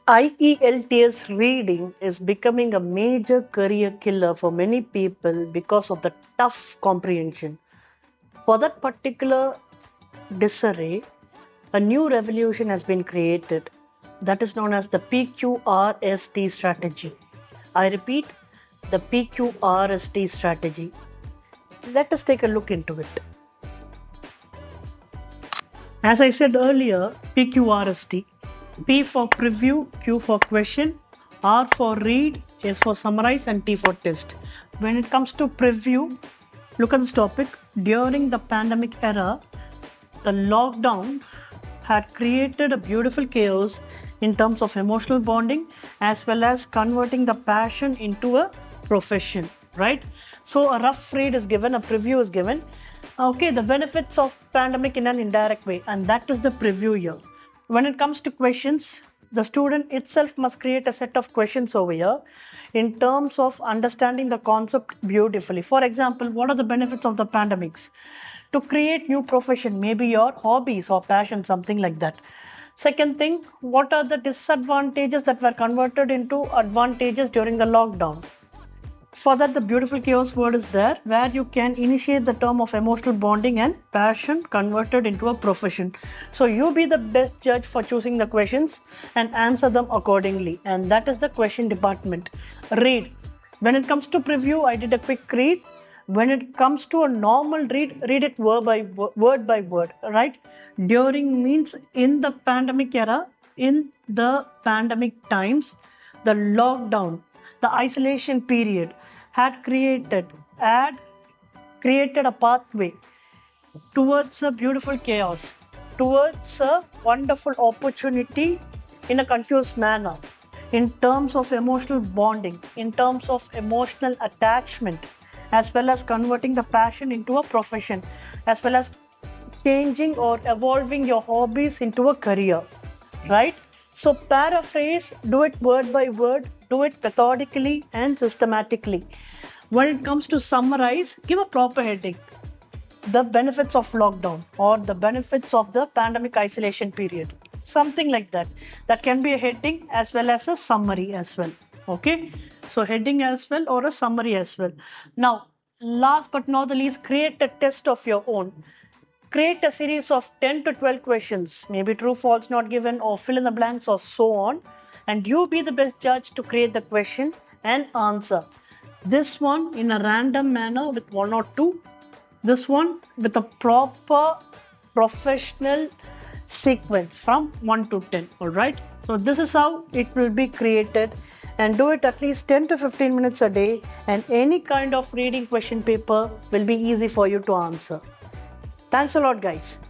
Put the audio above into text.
IELTS reading is becoming a major career killer for many people because of the tough comprehension. For that particular disarray, a new revolution has been created that is known as the PQRST strategy. I repeat, the PQRST strategy. Let us take a look into it. As I said earlier, PQRST, P for preview, Q for question, R for read, S for summarize, and T for test. When it comes to preview, look at this topic. During the pandemic era, the lockdown had created a beautiful chaos in terms of emotional bonding as well as converting the passion into a profession, right? So a rough read is given, a preview is given. Okay, the benefits of pandemic in an indirect way, and that is the preview here. When it comes to questions, the student itself must create a set of questions over here in terms of understanding the concept beautifully. For example, what are the benefits of the pandemics? To create new profession, maybe your hobbies or passion, something like that. Second thing, what are the disadvantages that were converted into advantages during the lockdown? For that, the beautiful chaos word is there, where you can initiate the term of emotional bonding and passion converted into a profession. So you be the best judge for choosing the questions and answer them accordingly. And that is the question department. Read. When it comes to preview, I did a quick read. When it comes to a normal read it word by word, right? During means in the pandemic era, in the pandemic times, the lockdown, the isolation period had created a pathway towards a beautiful chaos, towards a wonderful opportunity in a confused manner, in terms of emotional bonding, in terms of emotional attachment, as well as converting the passion into a profession, as well as changing or evolving your hobbies into a career, right? So, paraphrase, do it word by word, do it methodically and systematically. When it comes to summarize, give a proper heading. The benefits of lockdown or the benefits of the pandemic isolation period. Something like that. That can be a heading as well as a summary as well. Okay. So, heading as well or a summary as well. Now, last but not the least, create a test of your own. Create a series of 10 to 12 questions, maybe true, false, not given, or fill in the blanks, or so on. And you be the best judge to create the question and answer. This one in a random manner with one or two. This one with a proper professional sequence from 1 to 10. Alright. So this is how it will be created, and do it at least 10 to 15 minutes a day, and any kind of reading question paper will be easy for you to answer. Thanks a lot, guys.